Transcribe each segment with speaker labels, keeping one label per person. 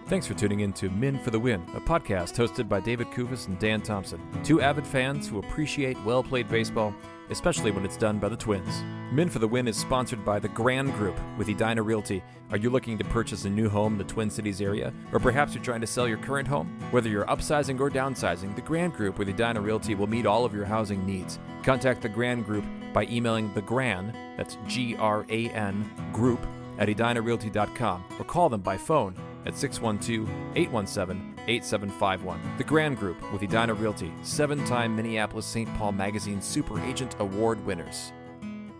Speaker 1: Thanks for tuning in to Men for the Win, a podcast hosted by David Kuvas and Dan Thompson, two avid fans who appreciate well-played baseball, especially when it's done by the Twins. Men for the Win is sponsored by the Grand Group with Edina Realty. Are you looking to purchase a new home in the Twin Cities area? Or perhaps you're trying to sell your current home? Whether you're upsizing or downsizing, the Grand Group with Edina Realty will meet all of your housing needs. Contact the Grand Group by emailing thegran, that's G-R-A-N, group, at edinarealty.com, or call them by phone at 612-817-8751. The Grand Group with Edina Realty, 7-time Minneapolis-St. Paul Magazine Super Agent Award winners.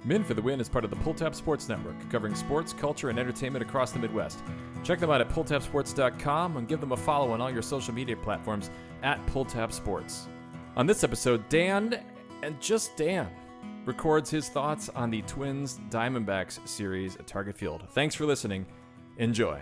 Speaker 1: Men for the Win is part of the Pulltab Sports Network, covering sports, culture, and entertainment across the Midwest. Check them out at pulltabsports.com and give them a follow on all your social media platforms at Pulltab Sports. On this episode, Dan, and just Dan, records his thoughts on the Twins Diamondbacks series at Target Field. Thanks for listening. Enjoy.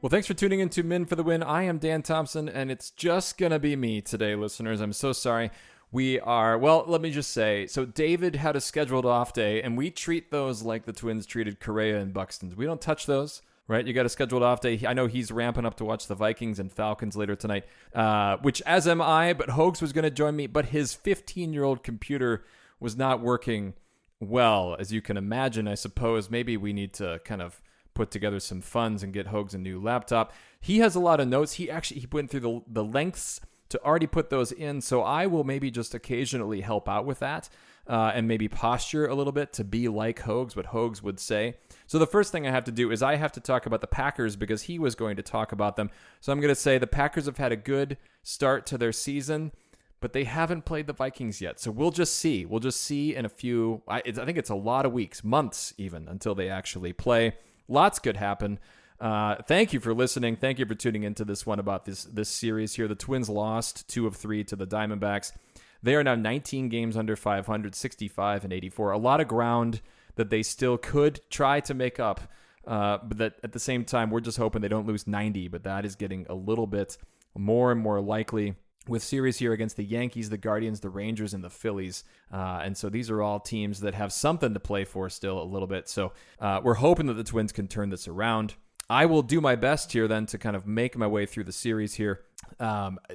Speaker 1: Well, thanks for tuning in to Men for the Win. I am Dan Thompson, and it's just going to be me today, listeners. I'm so sorry. Let me just say, so David had a scheduled off day, and we treat those like the Twins treated Correa and Buxton. We don't touch those, right? You got a scheduled off day. I know he's ramping up to watch the Vikings and Falcons later tonight, which as am I, but Hoges was going to join me, but his 15-year-old computer was not working well, as you can imagine. I suppose maybe we need to kind of put together some funds and get Hoges a new laptop. He has a lot of notes. He went through the lengths to already put those in, so I will maybe just occasionally help out with that and maybe posture a little bit to be like Hoges, what Hoges would say. So the first thing I have to do is I have to talk about the Packers because he was going to talk about them. So I'm going to say the Packers have had a good start to their season, but they haven't played the Vikings yet. So we'll just see. We'll just see in a few, I think it's a lot of weeks, months even, until they actually play. Lots could happen. Thank you for listening. Thank you for tuning into this one about this series here. The Twins lost 2 of 3 to the Diamondbacks. They are now 19 games under 500, 65 and 84. A lot of ground that they still could try to make up. But that at the same time, we're just hoping they don't lose 90. But that is getting a little bit more and more likely with series here against the Yankees, the Guardians, the Rangers, and the Phillies. And so these are all teams that have something to play for still a little bit. So we're hoping that the Twins can turn this around. I will do my best here then to kind of make my way through the series here.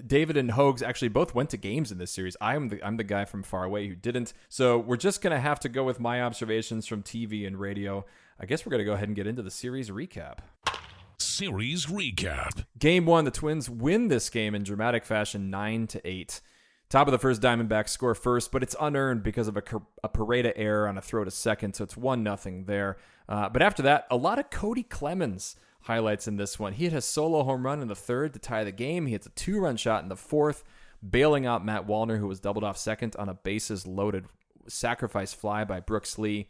Speaker 1: David and Hoges actually both went to games in this series. I'm the guy from far away who didn't. So we're just going to have to go with my observations from TV and radio. I guess we're going to go ahead and get into the series recap.
Speaker 2: Series recap.
Speaker 1: Game 1, the Twins win this game in dramatic fashion, 9-8. Top of the first, Diamondbacks score first, but it's unearned because of a Pareda error on a throw to second, so it's 1-0 there. But after that, a lot of Kody Clemens highlights in this one. He hit a solo home run in the third to tie the game. He hits a 2-run shot in the fourth, bailing out Matt Wallner, who was doubled off second on a bases-loaded sacrifice fly by Brooks Lee.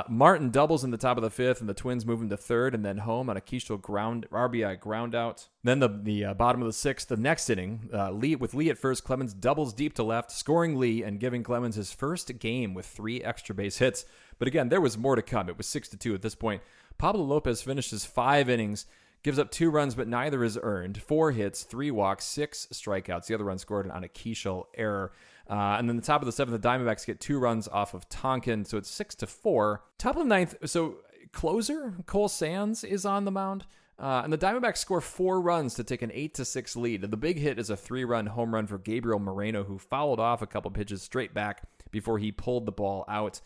Speaker 1: Martin doubles in the top of the fifth, and the Twins move him to third and then home on a Keishel RBI ground out. Then the bottom of the sixth, the next inning, with Lee at first, Clemens doubles deep to left, scoring Lee and giving Clemens his first game with 3 extra base hits. But again, there was more to come. It was 6-2 at this point. Pablo Lopez finishes 5 innings, gives up 2 runs, but neither is earned. 4 hits, 3 walks, 6 strikeouts. The other run scored on a Keishel error. And then the top of the 7th, the Diamondbacks get 2 runs off of Tonkin, so it's 6-4. Top of the 9th, so closer, Cole Sands is on the mound. And the Diamondbacks score 4 runs to take an 8-6 lead. And the big hit is a 3-run home run for Gabriel Moreno, who fouled off a couple pitches straight back before he pulled the ball out.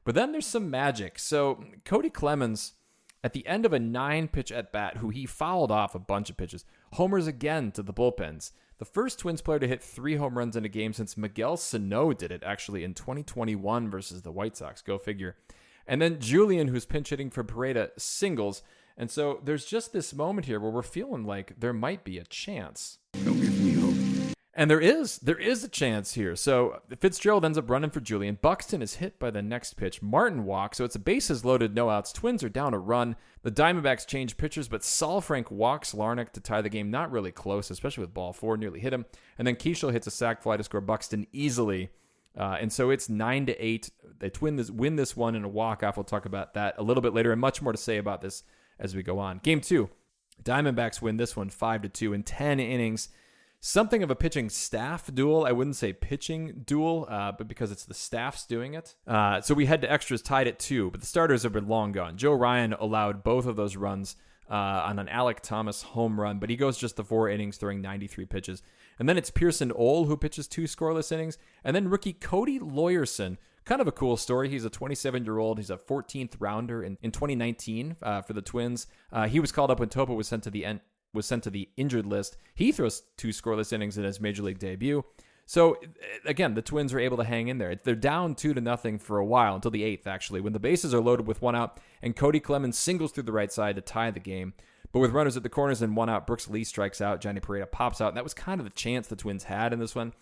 Speaker 1: But then there's some magic. So Kody Clemens, at the end of a 9-pitch at-bat, who he fouled off a bunch of pitches, homers again to the bullpens. The first Twins player to hit 3 home runs in a game since Miguel Sano did it, actually, in 2021 versus the White Sox. Go figure. And then Julian, who's pinch hitting for Pareda, singles. And so there's just this moment here where we're feeling like there might be a chance.
Speaker 3: Don't give me hope.
Speaker 1: And there is a chance here. So Fitzgerald ends up running for Julian. Buxton is hit by the next pitch. Martin walks, so it's a bases loaded, no outs. Twins are down a run. The Diamondbacks change pitchers, but Saalfrank walks Larnach to tie the game. Not really close, especially with ball 4, nearly hit him. And then Keishel hits a sac fly to score Buxton easily. And so it's 9-8. They win this one in a walk-off. We'll talk about that a little bit later, and much more to say about this as we go on. Game 2, Diamondbacks win this one 5-2 in 10 innings. Something of a pitching staff duel. I wouldn't say pitching duel, but because it's the staffs doing it. So we head to extras, tied at 2, but the starters have been long gone. Joe Ryan allowed both of those runs on an Alec Thomas home run, but he goes just the 4 innings, throwing 93 pitches. And then it's Pearson Ole who pitches 2 scoreless innings. And then rookie Cody Lawyerson. Kind of a cool story. He's a 27-year-old. He's a 14th rounder in 2019 for the Twins. He was called up when Topa was sent to the injured list. He throws 2 scoreless innings in his major league debut. So, again, the Twins are able to hang in there. They're down 2-0 for a while, until the 8th, actually, when the bases are loaded with 1 out, and Kody Clemens singles through the right side to tie the game. But with runners at the corners and 1 out, Brooks Lee strikes out, Johnny Pereira pops out, and that was kind of the chance the Twins had in this one.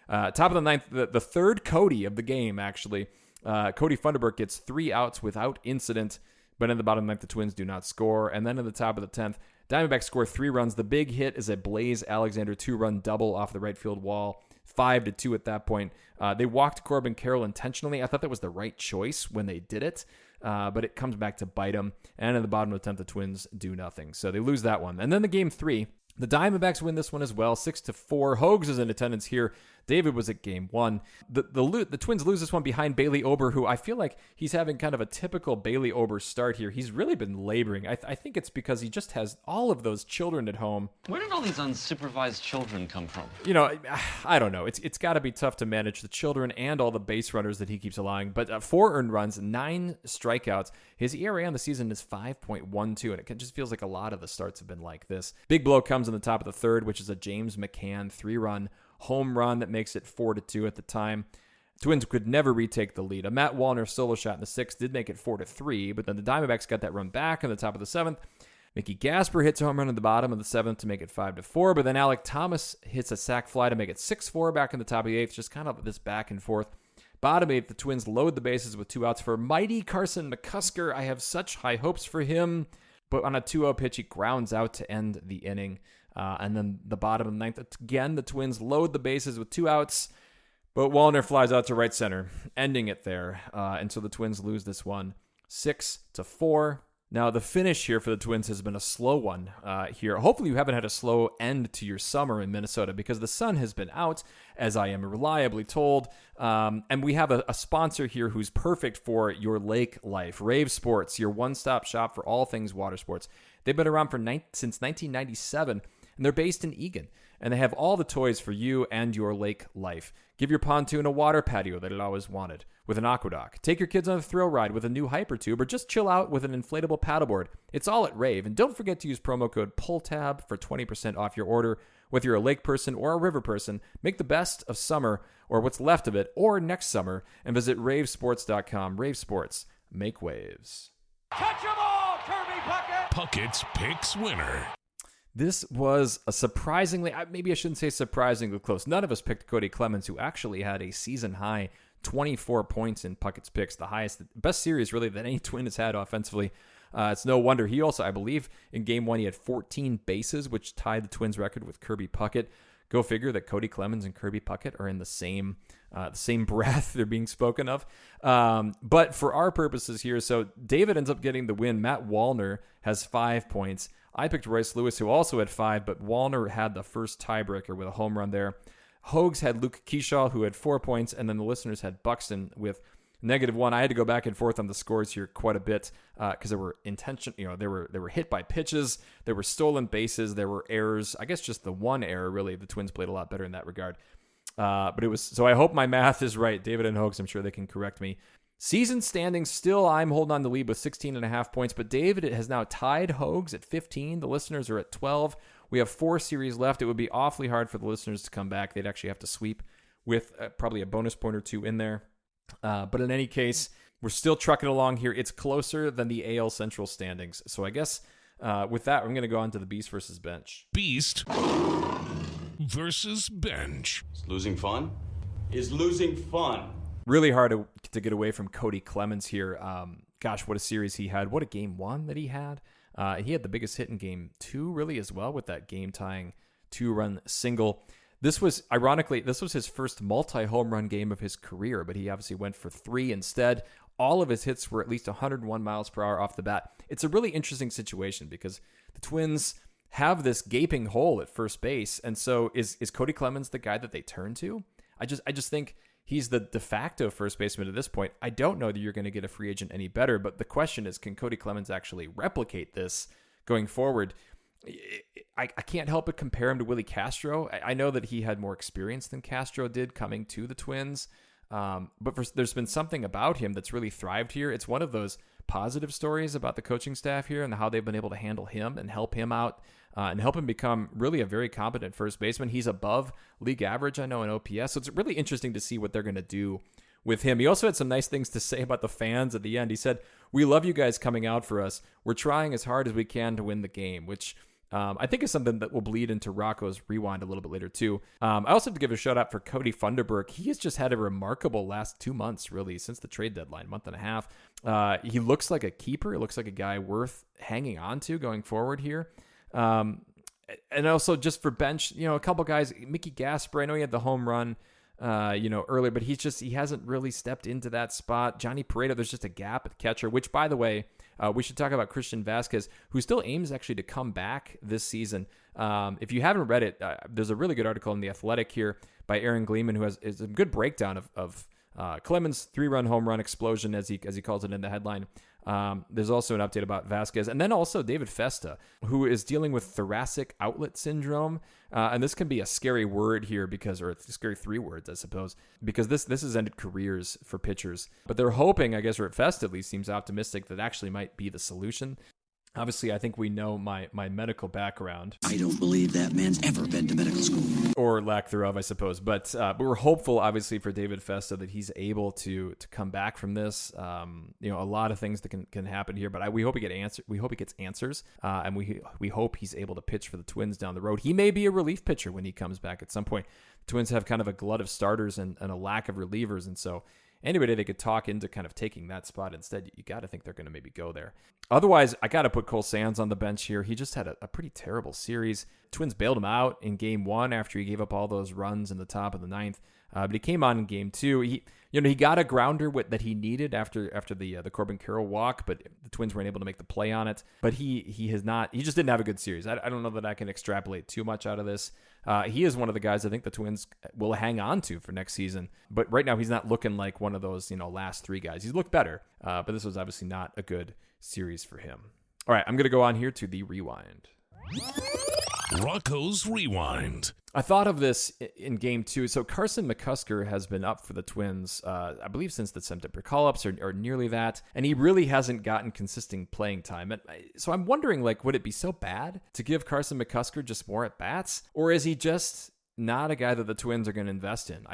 Speaker 1: Top of the 9th, the third Cody of the game, actually. Cody Funderburk gets 3 outs without incident, but in the bottom of the 9th, the Twins do not score. And then in the top of the 10th, Diamondbacks score 3 runs. The big hit is a Blaze Alexander 2-run double off the right field wall. 5-2 at that point. They walked Corbin Carroll intentionally. I thought that was the right choice when they did it, but it comes back to bite them. And in the bottom of the 10th, the Twins do nothing. So they lose that one. And then the game 3, the Diamondbacks win this one as well, 6-4. Hoges is in attendance here. David was at game 1. The Twins lose this one behind Bailey Ober, who I feel like he's having kind of a typical Bailey Ober start here. He's really been laboring. I think it's because he just has all of those children at home.
Speaker 3: Where did all these unsupervised children come from?
Speaker 1: You know, I don't know. It's got to be tough to manage the children and all the base runners that he keeps allowing. But 4 earned runs, 9 strikeouts. His ERA on the season is 5.12, and it just feels like a lot of the starts have been like this. Big blow comes in the top of the 3rd, which is a James McCann 3-run home run that makes it 4-2 at the time. Twins could never retake the lead. A Matt Wallner solo shot in the 6th did make it 4-3, but then the Diamondbacks got that run back in the top of the 7th. Mickey Gasper hits a home run in the bottom of the 7th to make it 5-4, but then Alec Thomas hits a sac fly to make it 6-4 back in the top of the 8th, just kind of this back and forth. Bottom 8th, the Twins load the bases with 2 outs for mighty Carson McCusker. I have such high hopes for him, but on a 2-0 pitch, he grounds out to end the inning. And then the bottom of the 9th, again, the Twins load the bases with 2 outs, but Wallner flies out to right center, ending it there. And so the Twins lose this one 6-4. Now, the finish here for the Twins has been a slow one here. Hopefully you haven't had a slow end to your summer in Minnesota, because the sun has been out, as I am reliably told. And we have a sponsor here who's perfect for your lake life. Rave Sports, your one-stop shop for all things water sports. They've been around since 1997, and they're based in Eagan. And they have all the toys for you and your lake life. Give your pontoon a water patio that it always wanted with an aqueduct. Take your kids on a thrill ride with a new hypertube, or just chill out with an inflatable paddleboard. It's all at Rave. And don't forget to use promo code PULLTAB for 20% off your order. Whether you're a lake person or a river person, make the best of summer, or what's left of it, or next summer, and visit ravesports.com. Rave Sports. Make waves.
Speaker 4: Catch 'em all, Kirby Puckett!
Speaker 2: Puckett's Picks winner.
Speaker 1: This was a surprisingly, maybe I shouldn't say surprisingly close. None of us picked Kody Clemens, who actually had a season-high 24 points in Puckett's Picks, the highest, best series really that any Twin has had offensively. It's no wonder. He also, I believe, in Game 1, he had 14 bases, which tied the Twins' record with Kirby Puckett. Go figure that Kody Clemens and Kirby Puckett are in the same breath they're being spoken of. But for our purposes here, so David ends up getting the win. Matt Wallner has 5 points. I picked Royce Lewis, who also had 5, but Wallner had the first tiebreaker with a home run there. Hoges had Luke Keyshaw, who had 4 points, and then the listeners had Buxton with -1. I had to go back and forth on the scores here quite a bit because there were they were hit by pitches, there were stolen bases, there were errors. I guess just the one error, really. The Twins played a lot better in that regard. But it was, so I hope my math is right. David and Hoges, I'm sure they can correct me. Season standings, still I'm holding on the lead with 16.5 points, but David has now tied Hoges at 15. The listeners are at 12. We have 4 series left. It would be awfully hard for the listeners to come back. They'd actually have to sweep with probably a bonus point or 2 in there. But in any case, we're still trucking along here. It's closer than the AL Central standings. So I guess with that, I'm going to go on to the Beast versus Bench.
Speaker 2: Beast versus Bench.
Speaker 5: Is losing fun? Is losing fun?
Speaker 1: Really hard to get away from Kody Clemens here. Gosh, what a series he had. What a Game 1 that he had. He had the biggest hit in Game 2, really, as well, with that game-tying 2-run single. This was his first multi-home run game of his career, but he obviously went for 3 instead. All of his hits were at least 101 miles per hour off the bat. It's a really interesting situation because the Twins have this gaping hole at first base, and so is Kody Clemens the guy that they turn to? I just think he's the de facto first baseman at this point. I don't know that you're going to get a free agent any better, but the question is, can Kody Clemens actually replicate this going forward. I can't help but compare him to Willie Castro. I know that he had more experience than Castro did coming to the Twins, but there's been something about him that's really thrived here. It's one of those positive stories about the coaching staff here and how they've been able to handle him and help him out and help him become really a very competent first baseman. He's above league average, I know, in OPS, so it's really interesting to see what they're going to do with him. He also had some nice things to say about the fans at the end. He said, "We love you guys coming out for us. We're trying as hard as we can to win the game," which I think is something that will bleed into Rocco's Rewind a little bit later, too. I also have to give a shout-out for Cody Funderburk. He has just had a remarkable last 2 months, really, since the trade deadline, month and a half. He looks like a keeper. He looks like a guy worth hanging on to going forward here. And also, just for bench, a couple guys, Mickey Gasper, I know he had the home run, earlier, but he hasn't really stepped into that spot. Johnny Pareto, there's just a gap at catcher, which, by the way, we should talk about Christian Vasquez, who still aims actually to come back this season. If you haven't read it, there's a really good article in The Athletic here by Aaron Gleeman, who has a good breakdown of Clemens' 3-run home run explosion, as he calls it in the headline. There's also an update about Vasquez, and then also David Festa, who is dealing with thoracic outlet syndrome. And this can be a scary word here or a scary 3 words, I suppose, because this has ended careers for pitchers. But they're hoping, I guess, or Festa at least seems optimistic, that actually might be the solution. Obviously, I think we know my medical background.
Speaker 6: I don't believe that man's ever been to medical school. Or
Speaker 1: lack thereof, I suppose. But we're hopeful, obviously, for David Festa that he's able to come back from this. A lot of things that can happen here, but we hope he gets answers, and we hope he's able to pitch for the Twins down the road. He may be a relief pitcher when he comes back at some point. The Twins have kind of a glut of starters and a lack of relievers, and so anybody they could talk into kind of taking that spot instead, you got to think they're going to maybe go there. Otherwise, I got to put Cole Sands on the bench here. He just had a pretty terrible series. Twins bailed him out in game 1 after he gave up all those runs in the top of the 9th. But he came on in game 2. He got a grounder that he needed after the Corbin Carroll walk, but the Twins weren't able to make the play on it. But he just didn't have a good series. I don't know that I can extrapolate too much out of this. He is one of the guys I think the Twins will hang on to for next season. But right now he's not looking like one of those last 3 guys. He's looked better, but this was obviously not a good series for him. All right, I'm going to go on here to the Rewind.
Speaker 2: Rocco's Rewind.
Speaker 1: I thought of this in game 2. So Carson McCusker has been up for the Twins, I believe, since the September call-ups or nearly that, and he really hasn't gotten consistent playing time. And so I'm wondering, would it be so bad to give Carson McCusker just more at-bats, or is he just not a guy that the Twins are going to invest in?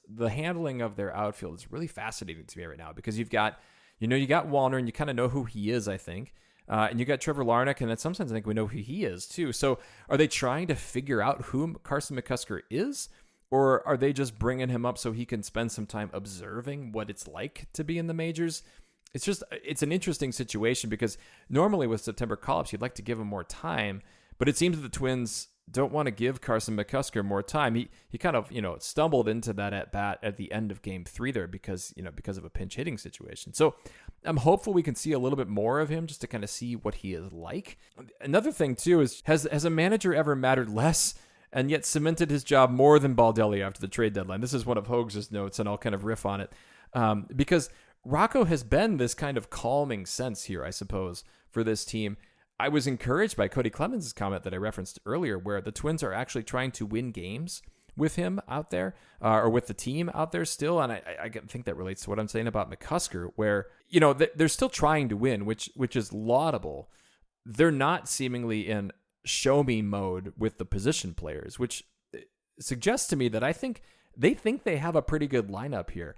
Speaker 1: The handling of their outfield is really fascinating to me right now, because you've got, you got Wallner, and you kind of know who he is, I think. And you got Trevor Larnach, and in some sense, I think we know who he is, too. So are they trying to figure out who Carson McCusker is? Or are they just bringing him up so he can spend some time observing what it's like to be in the majors? It's an interesting situation, because normally with September call-ups, you'd like to give him more time. But it seems that the Twins don't want to give Carson McCusker more time. He kind of, stumbled into that at bat at the end of game 3 there because of a pinch hitting situation. So I'm hopeful we can see a little bit more of him just to kind of see what he is like. Another thing too is, has a manager ever mattered less and yet cemented his job more than Baldelli after the trade deadline? This is one of Hoges' notes, and I'll kind of riff on it. Because Rocco has been this kind of calming sense here, I suppose, for this team. I was encouraged by Kody Clemens' comment that I referenced earlier, where the Twins are actually trying to win games with him out there, or with the team out there still. And I think that relates to what I'm saying about McCusker, where, they're still trying to win, which is laudable. They're not seemingly in show me mode with the position players, which suggests to me that I think they have a pretty good lineup here.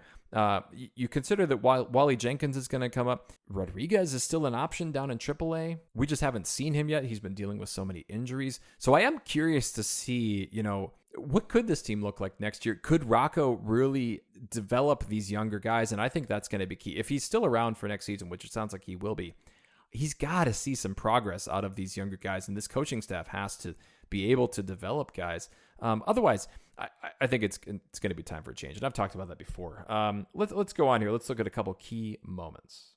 Speaker 1: You consider that Wally Jenkins is going to come up. Rodriguez is still an option down in AAA. We just haven't seen him yet. He's been dealing with so many injuries. So I am curious to see, what could this team look like next year? Could Rocco really develop these younger guys? And I think that's going to be key. If he's still around for next season, which it sounds like he will be, he's got to see some progress out of these younger guys. And this coaching staff has to be able to develop guys. Otherwise, I think it's going to be time for a change. And I've talked about that before. Let's go on here. Let's look at a couple key moments.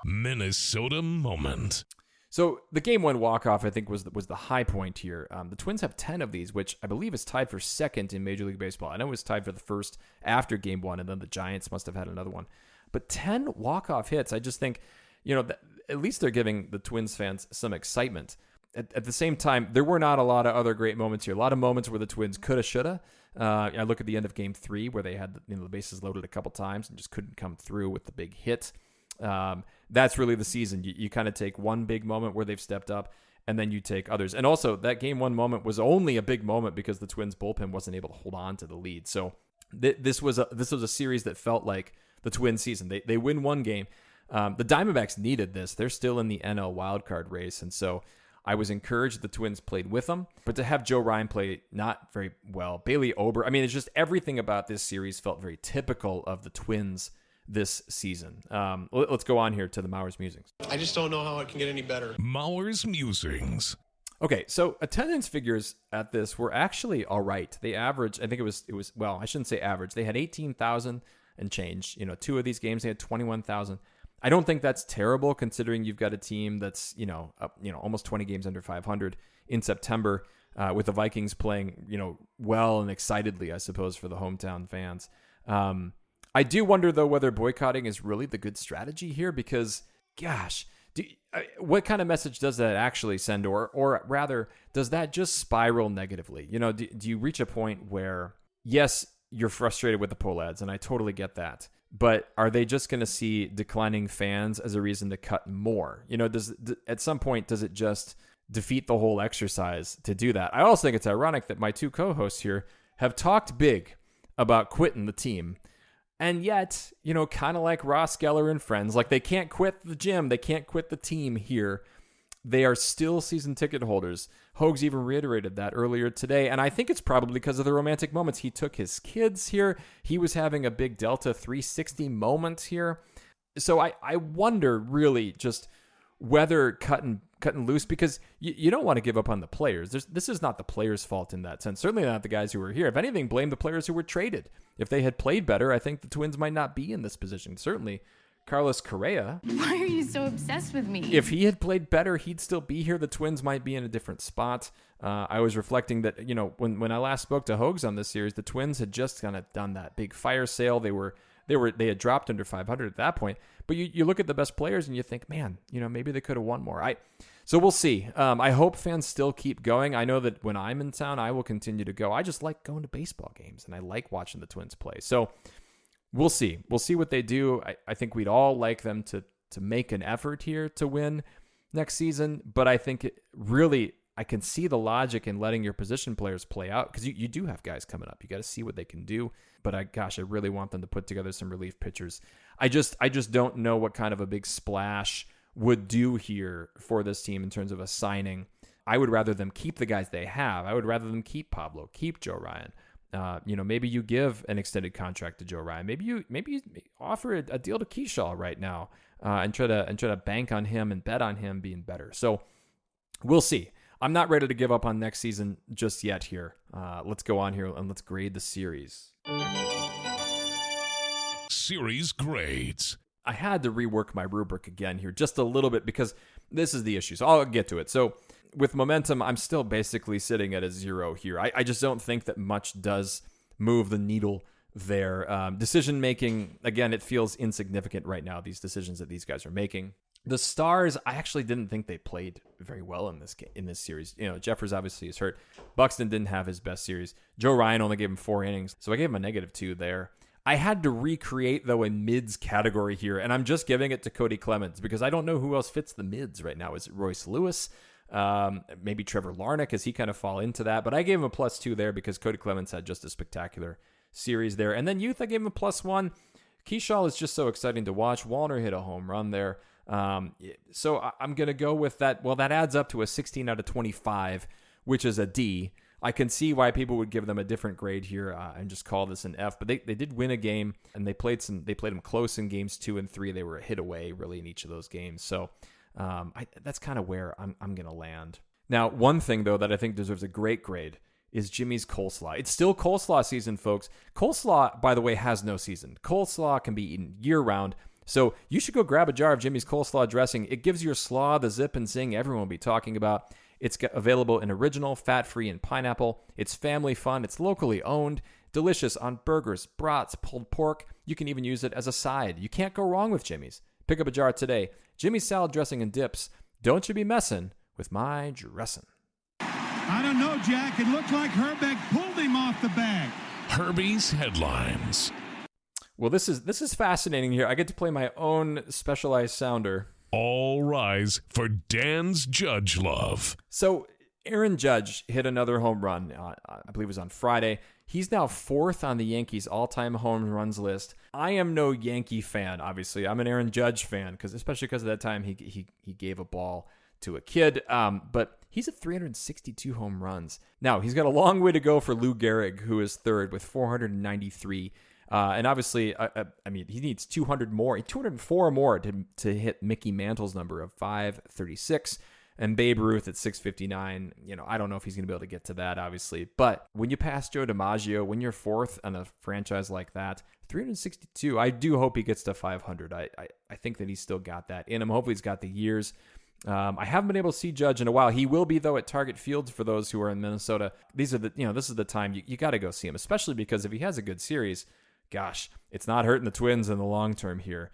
Speaker 2: Minnesota moment.
Speaker 1: So the game 1 walk-off, I think, was the high point here. The Twins have 10 of these, which I believe is tied for second in Major League Baseball. I know it was tied for the first after game 1, and then the Giants must have had another one. But 10 walk-off hits, I just think, at least they're giving the Twins fans some excitement. At the same time, there were not a lot of other great moments here. A lot of moments where the Twins coulda, shoulda. I look at the end of Game 3 where they had the bases loaded a couple times and just couldn't come through with the big hit. That's really the season. You kind of take one big moment where they've stepped up, and then you take others. And also, that Game 1 moment was only a big moment because the Twins bullpen wasn't able to hold on to the lead. So this was a series that felt like the Twins season. They win one game. The Diamondbacks needed this. They're still in the NL wildcard race, and so I was encouraged the Twins played with them, but to have Joe Ryan play not very well, Bailey Ober, it's just everything about this series felt very typical of the Twins this season. Let's go on here to the Mauer's Musings.
Speaker 7: I just don't know how it can get any better.
Speaker 2: Mauer's Musings.
Speaker 1: Okay, so attendance figures at this were actually all right. They averaged, I think it was well, I shouldn't say average. They had 18,000 and change. 2 of these games they had 21,000. I don't think that's terrible considering you've got a team that's, almost 20 games under 500 in September with the Vikings playing, well and excitedly, I suppose, for the hometown fans. I do wonder, though, whether boycotting is really the good strategy here because, gosh, what kind of message does that actually send? Or rather, does that just spiral negatively? Do you reach a point where, yes, you're frustrated with the poll ads, and I totally get that. But are they just going to see declining fans as a reason to cut more? At some point, does it just defeat the whole exercise to do that? I also think it's ironic that my two co-hosts here have talked big about quitting the team. And yet, kind of like Ross Geller and friends, like they can't quit the gym. They can't quit the team here. They are still season ticket holders. Hoges even reiterated that earlier today, and I think it's probably because of the romantic moments. He took his kids here. He was having a big Delta 360 moment here. So I wonder really just whether cutting loose, because you don't want to give up on the players. This is not the players' fault in that sense. Certainly not the guys who were here. If anything, blame the players who were traded. If they had played better, I think the Twins might not be in this position. Certainly Carlos Correa.
Speaker 8: Why are you so obsessed with me?
Speaker 1: If he had played better, he'd still be here. The Twins might be in a different spot. I was reflecting that, when I last spoke to Hoges on this series, the Twins had just kind of done that big fire sale. They had dropped under 500 at that point. But you look at the best players and you think, man, maybe they could have won more. So we'll see. I hope fans still keep going. I know that when I'm in town, I will continue to go. I just like going to baseball games and I like watching the Twins play. So we'll see. We'll see what they do. I think we'd all like them to make an effort here to win next season. But I think I can see the logic in letting your position players play out because you do have guys coming up. You got to see what they can do. But I really want them to put together some relief pitchers. I just don't know what kind of a big splash would do here for this team in terms of a signing. I would rather them keep the guys they have. I would rather them keep Pablo, keep Joe Ryan. Maybe you give an extended contract to Joe Ryan. Maybe you offer a deal to Keyshaw right now and try to bank on him and bet on him being better. So we'll see. I'm not ready to give up on next season just yet here. Let's go on here and let's grade the series.
Speaker 2: Series grades.
Speaker 1: I had to rework my rubric again here just a little bit because this is the issue. So I'll get to it. So with momentum, I'm still basically sitting at a 0 here. I just don't think that much does move the needle there. Decision making, again, it feels insignificant right now, these decisions that these guys are making. The Stars, I actually didn't think they played very well in this series. Jeffers obviously is hurt. Buxton didn't have his best series. Joe Ryan only gave him 4 innings, so I gave him a -2 there. I had to recreate, though, a mids category here, and I'm just giving it to Kody Clemens because I don't know who else fits the mids right now. Is it Royce Lewis? Maybe Trevor Larnach, as he kind of fall into that. But I gave him a +2 there because Kody Clemens had just a spectacular series there. And then youth, I gave him a +1. Keyshaw is just so exciting to watch. Wallner hit a home run there. So I'm going to go with that. Well, that adds up to a 16 out of 25, which is a D. I can see why people would give them a different grade here and just call this an F. But they did win a game, and they played them close in games 2 and 3. They were a hit away, really, in each of those games. So that's kind of where I'm going to land. Now, one thing, though, that I think deserves a great grade is Jimmy's coleslaw. It's still coleslaw season, folks. Coleslaw, by the way, has no season. Coleslaw can be eaten year-round. So you should go grab a jar of Jimmy's coleslaw dressing. It gives your slaw the zip and zing everyone will be talking about. It's available in original, fat-free, and pineapple. It's family fun. It's locally owned. Delicious on burgers, brats, pulled pork. You can even use it as a side. You can't go wrong with Jimmy's. Pick up a jar today. Jimmy's salad dressing and dips. Don't you be messing with my dressin'.
Speaker 9: I don't know, Jack. It looked like Herbeck pulled him off the bag.
Speaker 2: Herbie's headlines.
Speaker 1: Well, this is fascinating here. I get to play my own specialized sounder.
Speaker 2: All rise for Dan's Judge Love.
Speaker 1: So Aaron Judge hit another home run, I believe it was on Friday. He's now 4th on the Yankees' all-time home runs list. I am no Yankee fan, obviously. I'm an Aaron Judge fan, especially because of that time he gave a ball to a kid. But he's at 362 home runs. Now, he's got a long way to go for Lou Gehrig, who is 3rd with 493. And obviously, he needs 204 more to hit Mickey Mantle's number of 536. And Babe Ruth at 659, I don't know if he's going to be able to get to that, obviously. But when you pass Joe DiMaggio, when you're 4th on a franchise like that, 362, I do hope he gets to 500. I think that he's still got that in him. Hopefully he's got the years. I haven't been able to see Judge in a while. He will be, though, at Target Field for those who are in Minnesota. This is the time you got to go see him, especially because if he has a good series, gosh, it's not hurting the Twins in the long term here.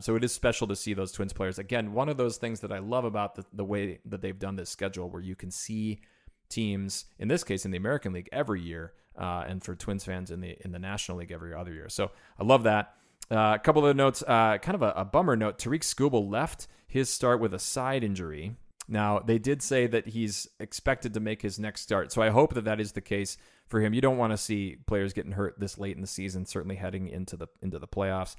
Speaker 1: So it is special to see those Twins players. Again, one of those things that I love about the way that they've done this schedule, where you can see teams, in this case in the American League, every year, and for Twins fans in the National League every other year. So I love that. A couple of notes, kind of a bummer note. Tariq Skubal left his start with a side injury. Now, they did say that he's expected to make his next start, so I hope that is the case for him. You don't want to see players getting hurt this late in the season, certainly heading into the playoffs.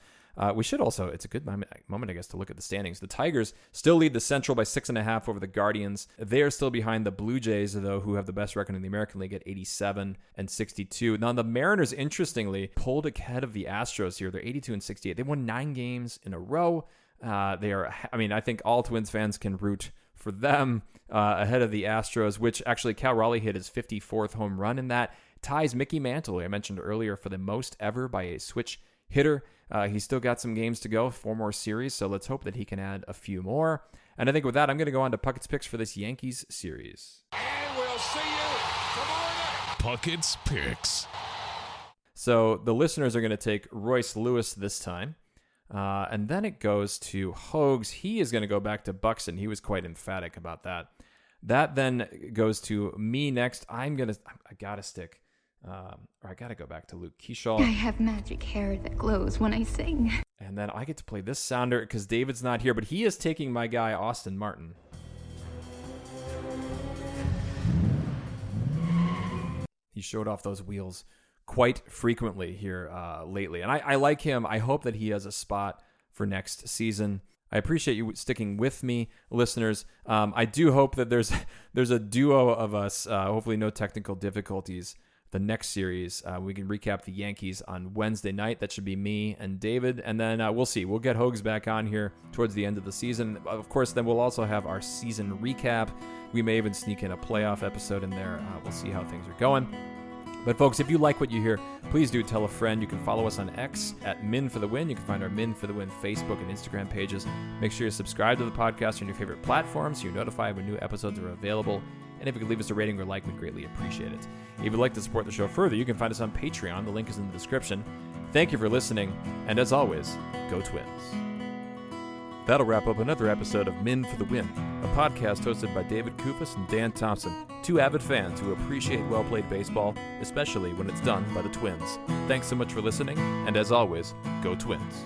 Speaker 1: We should also, it's a good moment, I guess, to look at the standings. The Tigers still lead the Central by 6.5 over the Guardians. They are still behind the Blue Jays, though, who have the best record in the American League at 87 and 62. Now, the Mariners, interestingly, pulled ahead of the Astros here. They're 82 and 68. They won 9 games in a row. I think all Twins fans can root for them ahead of the Astros, which actually Cal Raleigh hit his 54th home run in that. Ties Mickey Mantle, I mentioned earlier, for the most ever by a switch hitter. He's still got some games to go, 4 more series, so let's hope that he can add a few more. And I think with that, I'm going to go on to Puckett's picks for this Yankees series.
Speaker 2: And we'll see you tomorrow night. Puckett's picks.
Speaker 1: So the listeners are going to take Royce Lewis this time. And then it goes to Hoges. He is going to go back to Buxton. He was quite emphatic about that. That then goes to me next. I got to go back to Luke Keeschall.
Speaker 8: I have magic hair that glows when I sing.
Speaker 1: And then I get to play this sounder because David's not here, but he is taking my guy, Austin Martin. He showed off those wheels quite frequently here lately. And I like him. I hope that he has a spot for next season. I appreciate you sticking with me, listeners. I do hope that there's a duo of us, hopefully no technical difficulties. The next series, we can recap the Yankees on Wednesday night. That should be me and David. And then we'll see. We'll get Hoges back on here towards the end of the season. Of course, then we'll also have our season recap. We may even sneak in a playoff episode in there. We'll see how things are going. But folks, if you like what you hear, please do tell a friend. You can follow us on X at Min for the Win. You can find our Min for the Win Facebook and Instagram pages. Make sure you subscribe to the podcast on your favorite platforms so you're notified when new episodes are available. And if you could leave us a rating or like, we'd greatly appreciate it. If you'd like to support the show further, you can find us on Patreon. The link is in the description. Thank you for listening, and as always, go Twins. That'll wrap up another episode of Min for the Win, a podcast hosted by David Kufis and Dan Thompson, 2 avid fans who appreciate well-played baseball, especially when it's done by the Twins. Thanks so much for listening, and as always, go Twins.